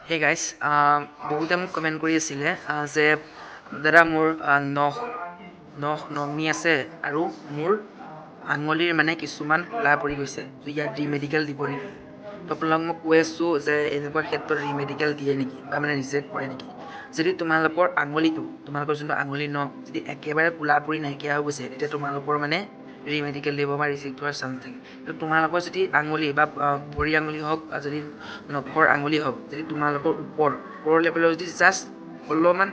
হে গাইছ বহুতে মোক কমেণ্ট কৰি আছিলে যে দাদা মোৰ নখ নখ নমি আছে আৰু মোৰ আঙুলিৰ মানে কিছুমান ক'লা পৰি গৈছে, ইয়াত ৰিমেডিকেল দিব নেকি? তো আপোনালোকক মই কৈ আছোঁ যে এনেকুৱা ক্ষেত্ৰত ৰিমেডিকেল দিয়ে নেকি বা মানে ৰিজেক্ট কৰে নেকি? যদি তোমালোকৰ আঙুলিটো, তোমালোকৰ যোনটো আঙুলিৰ নখ যদি একেবাৰে ক'লা পৰি নাইকিয়া হৈ গৈছে, তেতিয়া তোমালোকৰ মানে ৰিমেডিকেল দিব বা ৰিজেক্ট হোৱাৰ চান্স থাকে। তো তোমালোকৰ যদি আঙুলি বা ভৰি আঙুলি হওক বা যদি নখৰ আঙুলি হওক, যদি তোমালোকৰ ওপৰৰ লেভেলৰ যদি জাষ্ট অলপমান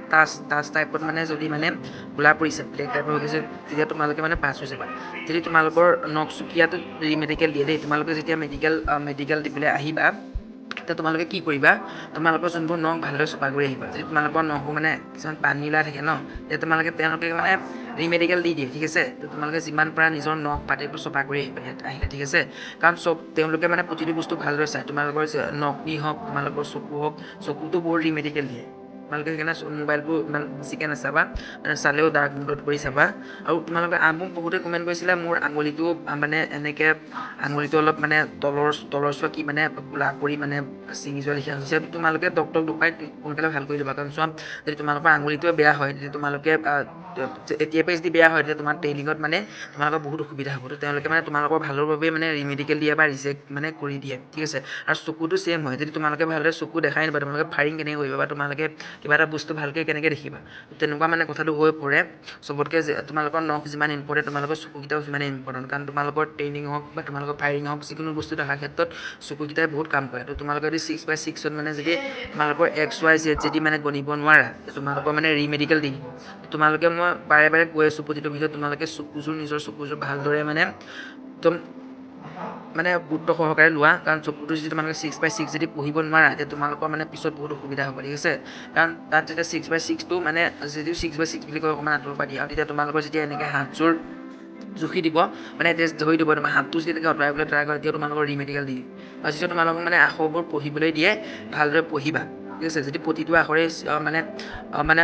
টাচ টাইপত মানে যদি মানে ক'লা পৰিছে, ব্লেক টাইপৰ হৈ গৈছে, তেতিয়া তোমালোকে মানে পাছ হৈ যাবা। যদি তোমালোকৰ নখ চুকীয়াটো ৰিমেডিকেল দিয়ে দেই, তোমালোকে যেতিয়া মেডিকেল দিবলৈ আহিবা, তেতিয়া তোমালোকে কি কৰিবা, তোমালোকৰ যোনবোৰ নখ ভালদৰে চফা কৰি আহিবা। যদি তোমালোকৰ নখবোৰ মানে কিছুমান পানী ওলাই থাকে ন, তেতিয়া তেওঁলোকে মানে ৰিমেডিকেল দি দিয়ে, ঠিক আছে। তো তোমালোকে যিমান পাৰা নিজৰ নখ পাতিবোৰ চফা কৰি আহিলে, ঠিক আছে। কাৰণ তেওঁলোকে মানে প্ৰতিটো বস্তু ভালদৰে চায়, তোমালোকৰ নখনি হওক, তোমালোকৰ চকু হওক, চকুতো বহুত ৰিমেডিকেল দিয়ে। তোমালোকে সেইকাৰণে মোবাইলবোৰ ইমান বেছিকৈ নাচাবা, মানে চালেও ডাৰ্ক মোডত কৰি চাবা। আৰু তোমালোকে মোক বহুতে কমেণ্ট কৰিছিলে মোৰ আঙুলিটো মানে এনেকৈ আঙুলিটো অলপ মানে তলৰ চুৱা মানে ক'লা পৰি মানে ছিঙি যোৱা লেখীয়া হৈছে। তোমালোকে ডক্তৰক দেখুৱাই সোনকালে ভাল কৰি ল'বা। কাৰণ চোৱা, যদি তোমালোকৰ আঙুলিটোৱে বেয়া হয়, তেতিয়া তোমালোকে এতিয়াৰ পৰাই যদি বেয়া হয়, তেতিয়া তোমাৰ ট্ৰেইনিঙত মানে তোমালোকৰ বহুত অসুবিধা হ'ব। তো তেওঁলোকে মানে তোমালোকৰ ভালৰ বাবে মানে ৰিমেডিকেল দিয়ে বা ৰিজেক্ট মানে কৰি দিয়ে, ঠিক আছে। আৰু চকুটো ছেম হয়, যদি তোমালোকে ভালদৰে চকু দেখাই নাপাবা, তোমালোকে ফায়াৰিং কেনেকৈ কৰিবা বা তোমালোকে কিবা এটা বস্তু ভালকৈ কেনেকৈ দেখিবা, তেনেকুৱা মানে কথাটো হৈ পৰে। চবতকৈ তোমালোকৰ নখ যিমান ইম্পৰ্টেণ্ট, তোমালোকৰ চকুকেইটাও সিমানেই ইম্পৰ্টেণ্ট। কাৰণ তোমালোকৰ ট্ৰেইনিং হওক বা তোমালোকৰ ফায়াৰিং হওক, যিকোনো বস্তু দেখাৰ ক্ষেত্ৰত চকুকেইটাই বহুত কাম কৰে। তো তোমালোকে যদি 6/6ত মানে যদি তোমালোকৰ XYZ যদি মানে গণিব নোৱাৰা, তোমালোকৰ মানে ৰিমেডিকেল দি দিব। তোমালোকে মই বাৰে বাৰে কৈ আছোঁ প্ৰতিটো ভিডিঅ'ত, তোমালোকে নিজৰ চকুযোৰ ভালদৰে মানে একদম মানে গুৰুত্ব সহকাৰে লোৱা। কাৰণ চকুটো যদি তোমালোকে 6/6 যদি পঢ়িব নোৱাৰা, তেতিয়া তোমালোকৰ মানে পিছত বহুত অসুবিধা হ'ব, ঠিক আছে। কাৰণ তাত যেতিয়া 6/6টো মানে যদিও 6/6 বুলি কয় অকণমান আঁতৰৰ পৰা দিয়া, তেতিয়া তোমালোকৰ যেতিয়া এনেকৈ হাতযোৰ জুখি দিব, মানে জাষ্ট ধৰি দিব, তোমাৰ হাতটো যদি এনেকৈ আঁতৰাবলৈ ট্ৰাই কৰে, তেতিয়া তোমালোকৰ ৰিমেডিকেল দি দিব। আৰু যেতিয়া তোমালোকক মানে আখৰবোৰ পঢ়িবলৈ দিয়ে, ভালদৰে পঢ়িবা, ঠিক আছে। যদি প্ৰতিটো আখৰে মানে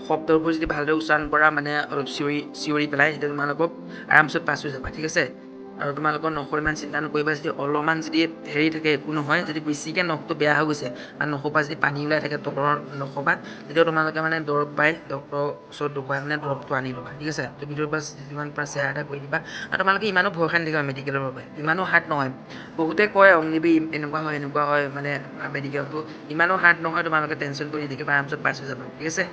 শব্দবোৰ যদি ভালদৰে উচ্চাৰণ কৰা, মানে অলপ চিঞৰি পেলাই, তেতিয়া তোমালোকক আৰামছে পাছ হৈ যাবা, ঠিক আছে। আৰু তোমালোকৰ নখৰ ইমান চিন্তা নকৰিবা। যদি অলপমান যদি হেৰি থাকে, একো নহয়। যদি বেছিকৈ নখটো বেয়া হৈ গৈছে বা নখৰ পৰা যদি পানী ওলাই থাকে তলৰ নখৰ পৰা, তেতিয়া তোমালোকে মানে দৰৱ পাই ডক্তৰৰ ওচৰত দেখুৱাই মানে দৰৱটো আনি ল'বা, ঠিক আছে। তুমি ভিতৰৰ পৰা যিমান পাৰা শ্বেয়াৰ এটা কৰি দিবা। আৰু তোমালোকে ইমানো ভয় খাই নাথাকিবা মেডিকেলৰ বাবে, ইমানো হাৰ্ড নহয়। বহুতে কয় অগ্নিবীৰ এনেকুৱা হয় মানে মেডিকেলটো ইমানো হাৰ্ড নহয়, তোমালোকে টেনশ্যন কৰি নাথাকিবা, আৰামছত পাছ হৈ যাবা, ঠিক আছে।